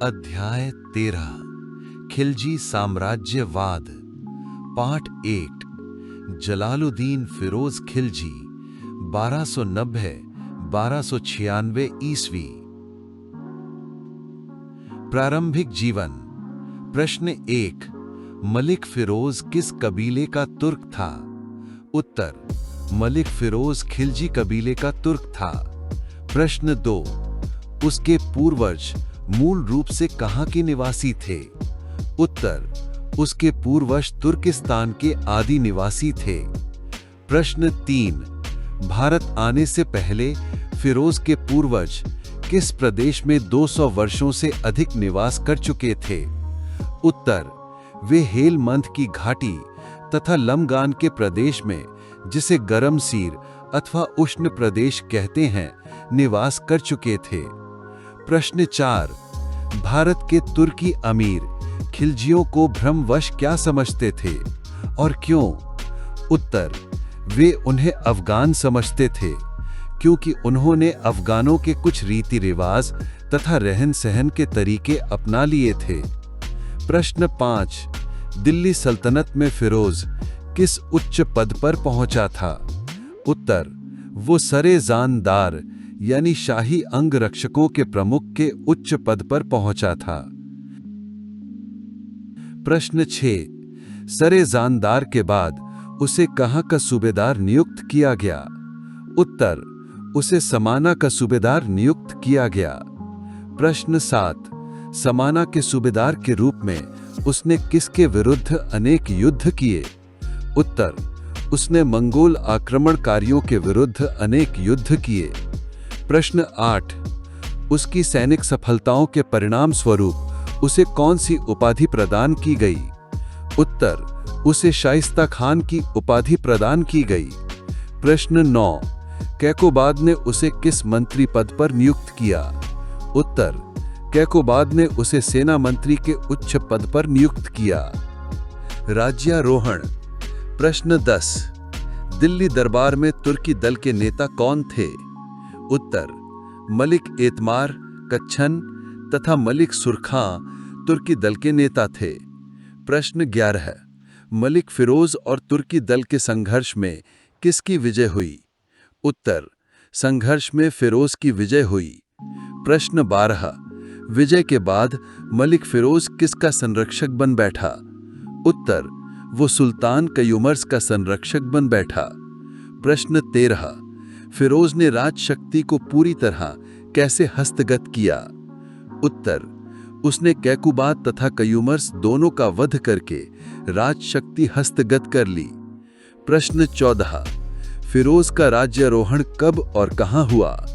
अध्याय 13 खिलजी साम्राज्यवाद पाठ 8 जलालुद्दीन फिरोज खिलजी 1290-1296 ईस्वी। प्रारंभिक जीवन। प्रश्न 1। मलिक फिरोज किस कबीले का तुर्क था? उत्तर। मलिक फिरोज खिलजी कबीले का तुर्क था। प्रश्न 2। उसके पूर्वज मूल रूप से कहां के निवासी थे? उत्तर। उसके पूर्वज तुर्किस्तान के आदि निवासी थे। प्रश्न 3। भारत आने से पहले फिरोज के पूर्वज किस प्रदेश में 200 वर्षों से अधिक निवास कर चुके थे? उत्तर। वे हेलमंद की घाटी तथा लमगान के प्रदेश में, जिसे गरम सीर अथवा उष्ण प्रदेश कहते हैं, निवास कर चुके थे। प्रश्न 4। भारत के तुर्की अमीर खिलजियों को भ्रमवश क्या समझते थे और क्यों? उत्तर। वे उन्हें अफगान समझते थे क्योंकि उन्होंने अफगानों के कुछ रीति रिवाज तथा रहन सहन के तरीके अपना लिए थे। प्रश्न 5। दिल्ली सल्तनत में फिरोज किस उच्च पद पर पहुंचा था? उत्तर। वो सरे-जानदार यानी शाही अंगरक्षकों के प्रमुख के उच्च पद पर पहुंचा था। प्रश्न 6। सरे-जानदार के बाद उसे कहां का सूबेदार नियुक्त किया गया? उत्तर। उसे समाना का सूबेदार नियुक्त किया गया। प्रश्न 7। समाना के सूबेदार के रूप में उसने किसके विरुद्ध अनेक युद्ध किए? उत्तर। उसने मंगोल आक्रमणकारियों के विरुद्ध अनेक युद्ध किए। प्रश्न 8। उसकी सैनिक सफलताओं के परिणाम स्वरूप उसे कौन सी उपाधि प्रदान की गई? उत्तर। उसे शाइस्ता खान की उपाधि प्रदान की गई। प्रश्न 9। कैकोबाद ने उसे किस मंत्री पद पर नियुक्त किया? उत्तर। कैकोबाद ने उसे सेना मंत्री के उच्च पद पर नियुक्त किया। राज्यारोहण। प्रश्न 10। दिल्ली दरबार में तुर्की दल के नेता कौन थे? उत्तर। मलिक एतमार, कच्छन तथा मलिक सुरखां तुर्की दल के नेता थे। प्रश्न 11। मलिक फिरोज और तुर्की दल के संघर्ष में किसकी विजय हुई? उत्तर। संघर्ष में फिरोज की विजय हुई। प्रश्न 12। विजय के बाद मलिक फिरोज किसका संरक्षक बन बैठा? उत्तर। वो सुल्तान कयूमर्स का संरक्षक बन बैठा। प्रश्न 13। फिरोज ने राजशक्ति को पूरी तरह कैसे हस्तगत किया? उत्तर। उसने कैकुबाद तथा कयूमर्स दोनों का वध करके राजशक्ति हस्तगत कर ली। प्रश्न 14। फिरोज का राज्यारोहण कब और कहां हुआ?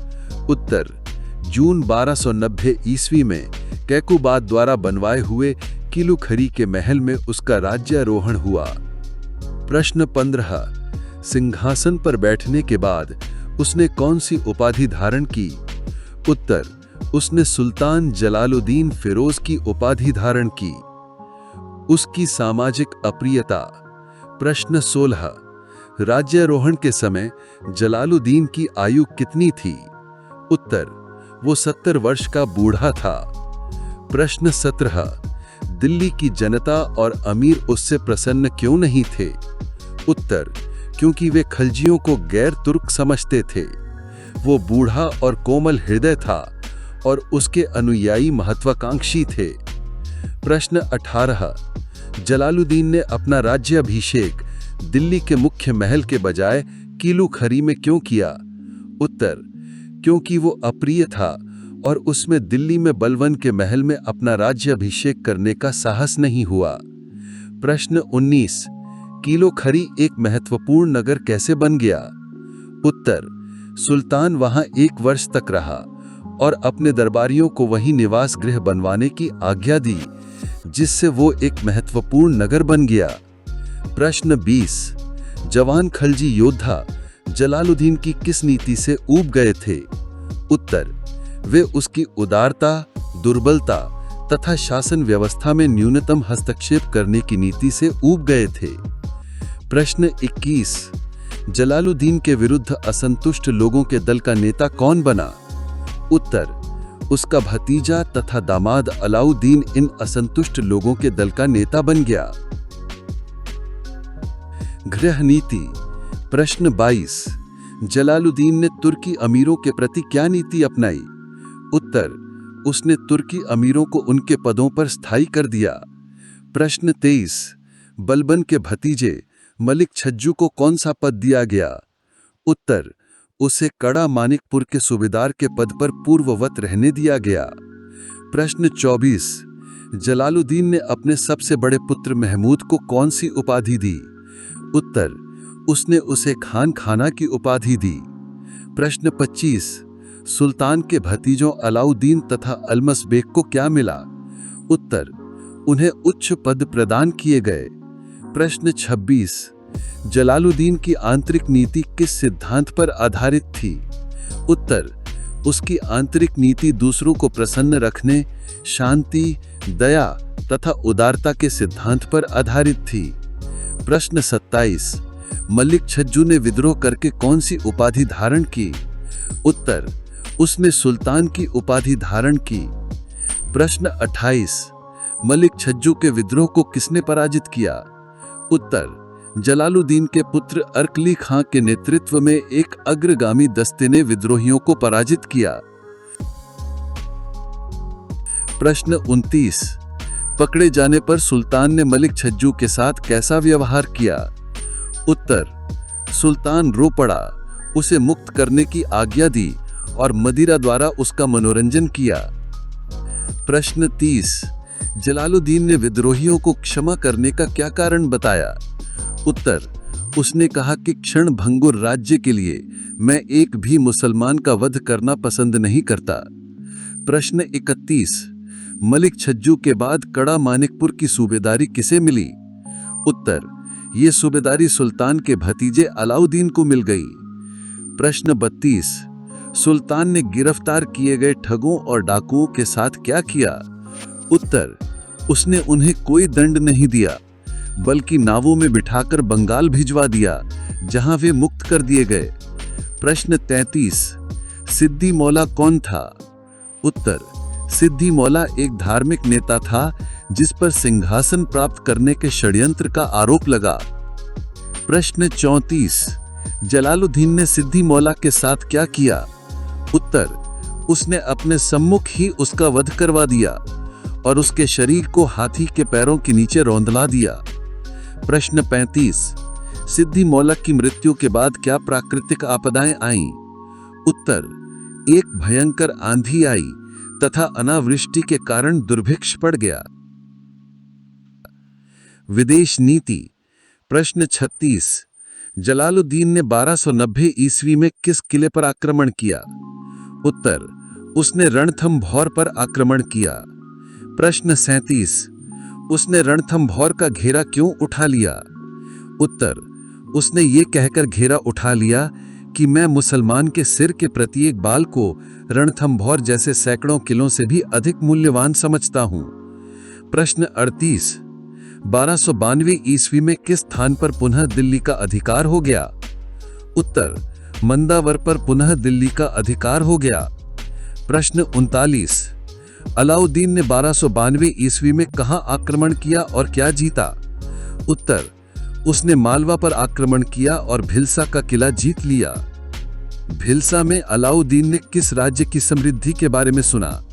उत्तर। जून 1290 ईस्वी में कैकुबाद द्वारा बनवाए हुए किलू खरी के महल में उसका राज्यारोहण हुआ। प्रश्न 15। सिंहासन पर बैठने के बाद उसने कौन सी उपाधि धारण की? उत्तर। उसने सुल्तान जलालुद्दीन फिरोज की उपाधि धारण की। उसकी सामाजिक अप्रियता। प्रश्न 16। राज्यारोहण के समय जलालुद्दीन की आयु कितनी थी? उत्तर। वो 70 वर्ष का बूढ़ा था। प्रश्न 17। दिल्ली की जनता और अमीर उससे प्रसन्न क्यों नहीं थे? उत्तर। क्योंकि वे खलजियों को गैर तुर्क समझते थे। वो बूढ़ा और कोमल हृदय था और उसके अनुयायी महत्वाकांक्षी थे। प्रश्न 18। जलालुद्दीन ने अपना राज्याभिषेक दिल्ली के मुख्य महल के बजाय किलू खरी में क्यों किया? उत्तर। क्योंकि वो अप्रिय था और उसमें दिल्ली में बलवन के महल में अपना राज्याभिषेक करने का साहस नहीं हुआ। प्रश्न 19। किलो खरी एक महत्वपूर्ण नगर कैसे बन गया? उत्तर। सुल्तान वहां 1 वर्ष तक रहा और अपने दरबारियों को वहीं निवास गृह बनवाने की आज्ञा दी, जिससे वो एक महत्वपूर्ण नगर बन गया। प्रश्न 20। जवान खलजी योद्धा जलालुद्दीन की किस नीति से ऊब गए थे? उत्तर। वे उसकी उदारता, दुर्बलता तथा शासन व्यवस्था में न्यूनतम हस्तक्षेप करने की नीति से ऊब गए थे। प्रश्न 21। जलालुद्दीन के विरुद्ध असंतुष्ट लोगों के दल का नेता कौन बना? उत्तर। उसका भतीजा तथा दामाद अलाउद्दीन इन असंतुष्ट लोगों के दल का नेता बन गया। गृह नीति। प्रश्न 22। जलालुद्दीन ने तुर्की अमीरों के प्रति क्या नीति अपनाई? उत्तर, उसने तुर्की अमीरों को उनके पदों पर स्थायी कर दिया। प्रश्न 23। बलबन के भतीजे मलिक छज्जू को कौन सा पद दिया गया? उत्तर, उसे कड़ा मानिकपुर के सूबेदार के पद पर पूर्ववत रहने दिया गया। प्रश्न 24। जलालुद्दीन ने अपने सबसे बड़े पुत्र महमूद को कौन सी उपाधि दी? उत्तर, उसने उसे खान खाना की उपाधि दी। प्रश्न 25। सुल्तान के भतीजों अलाउद्दीन तथा अलमस बेग को क्या मिला? उत्तर, उन्हें उच्च पद प्रदान किए गए। प्रश्न 26। जलालुद्दीन की आंतरिक नीति किस सिद्धांत पर आधारित थी? उत्तर, उसकी आंतरिक नीति दूसरों को प्रसन्न रखने, शांति, दया तथा उदारता के सिद्धांत पर आधारित थी। प्रश्न 27। मलिक छज्जू ने विद्रोह करके कौन सी उपाधि धारण की? उत्तर, उसने सुल्तान की उपाधि धारण की। प्रश्न 28। मलिक छज्जू के विद्रोह को किसने पराजित किया? उत्तर, जलालुद्दीन के पुत्र अरकली खां के नेतृत्व में एक अग्रगामी दस्ते ने विद्रोहियों को पराजित किया। प्रश्न 29। पकड़े जाने पर सुल्तान ने मलिक छज्जू के साथ कैसा व्यवहार किया? उत्तर, सुल्तान रो पड़ा, उसे मुक्त करने की आज्ञा दी और मदिरा द्वारा उसका मनोरंजन किया। प्रश्न 30। जलालुद्दीन ने विद्रोहियों को क्षमा करने का क्या कारण बताया? उत्तर, उसने कहा कि क्षण भंगुर राज्य के लिए मैं एक भी मुसलमान का वध करना पसंद नहीं करता। प्रश्न 31। मलिक छज्जू के बाद कड़ा मानिकपुर की सूबेदारी किसे मिली? उत्तर, ये सूबेदारी सुल्तान के भतीजे अलाउद्दीन को मिल गई। प्रश्न 32। सुल्तान ने गिरफ्तार किए गए ठगों और डाकुओं के साथ क्या किया? उत्तर, उसने उन्हें कोई दंड नहीं दिया, बल्कि नावों में बिठाकर बंगाल भिजवा दिया, जहां वे मुक्त कर दिए गए। प्रश्न 33। सिद्दी मौला कौन था? उत्तर, सिद्दी मौला एक धार्मिक नेता था जिस पर सिंहासन प्राप्त करने के षड्यंत्र का आरोप लगा। प्रश्न 34। जलालुद्दीन ने सिद्दी मौला के साथ क्या किया? उत्तर, उसने अपने सम्मुख ही उसका वध करवा दिया और उसके शरीर को हाथी के पैरों के नीचे रौंदला दिया। प्रश्न 35। सिद्दी मौला की मृत्यु के बाद क्या प्राकृतिक आपदाएं आईं? उत्तर, एक भयंकर आंधी आई तथा अनावृष्टि के कारण दुर्भिक्ष पड़ गया। विदेश नीति। प्रश्न 36। जलालुद्दीन ने 1290 ईस्वी में किस किले पर आक्रमण किया? उत्तर, उसने रणथंभौर पर आक्रमण किया। प्रश्न 37। उसने रणथंभौर का घेरा क्यों उठा लिया? उत्तर, उसने ये कहकर घेरा उठा लिया कि मैं मुसलमान के सिर के प्रत्येक बाल को रणथंभौर जैसे सैकड़ों किलों से भी अधिक मूल्यवान समझता हूं। प्रश्न 38। 1292 ईस्वी में किस स्थान पर पुनः दिल्ली का अधिकार हो गया? उत्तर, मंदावर पर पुनः दिल्ली का अधिकार हो गया। प्रश्न 39। अलाउद्दीन ने 1292 ईस्वी में कहां आक्रमण किया और क्या जीता? उत्तर, उसने मालवा पर आक्रमण किया और भिलसा का किला जीत लिया। भिलसा में अलाउद्दीन ने किस राज्य की समृद्धि के बारे में सुना?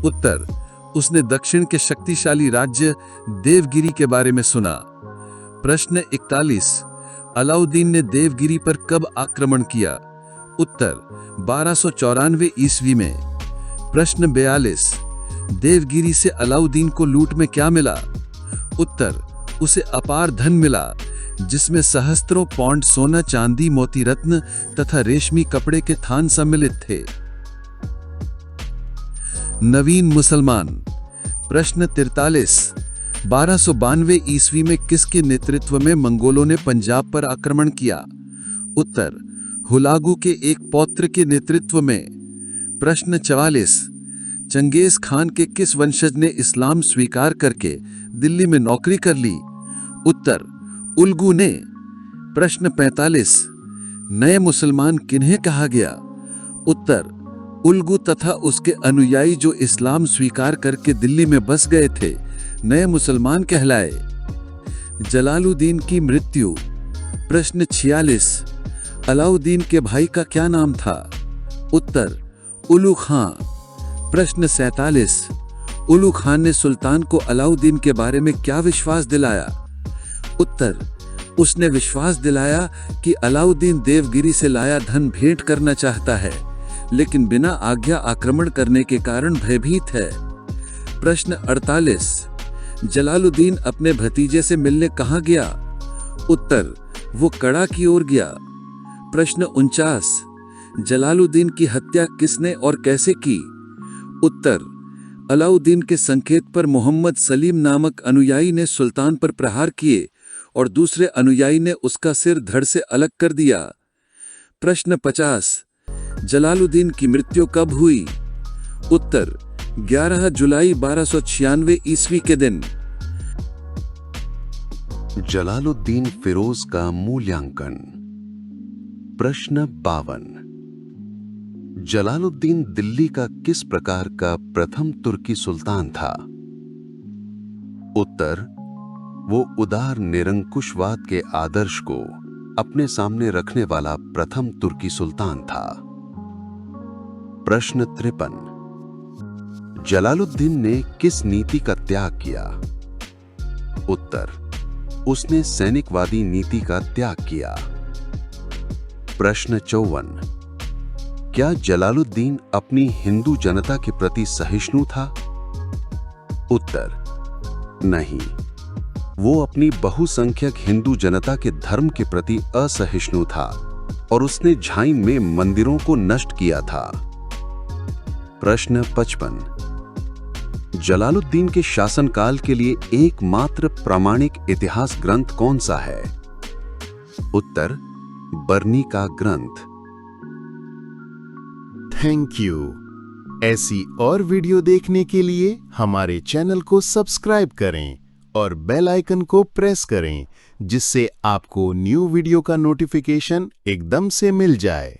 उत्तर, उसने दक्षिण के शक्तिशाली राज्य देवगिरी के बारे में सुना। प्रश्न 41। अलाउद्दीन ने देवगिरी पर कब आक्रमण किया? उत्तर, 1294 ईस्वी में। प्रश्न 42। देवगिरी से अलाउद्दीन को लूट में क्या मिला? उत्तर, उसे अपार धन मिला, जिसमें सहस्त्रों पौंड सोना, चांदी, मोती रत्न तथा रेशमी कपड़े के थान सम्मिलित थे। नवीन मुसलमान। प्रश्न 43। 1292 ईस्वी में किसके नेतृत्व में मंगोलों ने पंजाब पर आक्रमण किया? उत्तर, हुलागू के एक पौत्र के नेतृत्व में। प्रश्न 44। चंगेज खान के किस वंशज ने इस्लाम स्वीकार करके दिल्ली में नौकरी कर ली? उत्तर, उल्गू ने। प्रश्न 45। नए मुसलमान किन्हें कहा गया? उत्तर, उलगु तथा उसके अनुयायी जो इस्लाम स्वीकार करके दिल्ली में बस गए थे, नए मुसलमान कहलाए। जलालुद्दीन की मृत्यु। प्रश्न 46। अलाउद्दीन के भाई का क्या नाम था? उत्तर, उलू खां। प्रश्न 47। उलू खान ने सुल्तान को अलाउद्दीन के बारे में क्या विश्वास दिलाया? उत्तर, उसने विश्वास दिलाया कि अलाउद्दीन देवगिरी से लाया धन भेंट करना चाहता है, लेकिन बिना आज्ञा आक्रमण करने के कारण भयभीत है। प्रश्न 48। जलालुद्दीन अपने भतीजे से मिलने कहाँ गया? उत्तर, वो कड़ा की ओर गया। प्रश्न 49। जलालुद्दीन की हत्या किसने और कैसे की? उत्तर, अलाउद्दीन के संकेत पर मोहम्मद सलीम नामक अनुयायी ने सुल्तान पर प्रहार किए और दूसरे अनुयायी ने उसका सिर धड़ से अलग कर दिया। प्रश्न 50। जलालुद्दीन की मृत्यु कब हुई? उत्तर, 11 जुलाई 1296 ईस्वी के दिन। जलालुद्दीन फिरोज का मूल्यांकन। प्रश्न 52। जलालुद्दीन दिल्ली का किस प्रकार का प्रथम तुर्की सुल्तान था? उत्तर, वो उदार निरंकुशवाद के आदर्श को अपने सामने रखने वाला प्रथम तुर्की सुल्तान था। प्रश्न 53। जलालुद्दीन ने किस नीति का त्याग किया? उत्तर, उसने सैनिकवादी नीति का त्याग किया। प्रश्न 54। क्या जलालुद्दीन अपनी हिंदू जनता के प्रति सहिष्णु था? उत्तर, नहीं, वो अपनी बहुसंख्यक हिंदू जनता के धर्म के प्रति असहिष्णु था और उसने झाइन में मंदिरों को नष्ट किया था। प्रश्न 55। जलालुद्दीन के शासनकाल के लिए एकमात्र प्रामाणिक इतिहास ग्रंथ कौन सा है? उत्तर, बरनी का ग्रंथ। Thank you. ऐसी और वीडियो देखने के लिए हमारे चैनल को सब्सक्राइब करें और बेल आइकन को प्रेस करें, जिससे आपको न्यू वीडियो का नोटिफिकेशन एकदम से मिल जाए।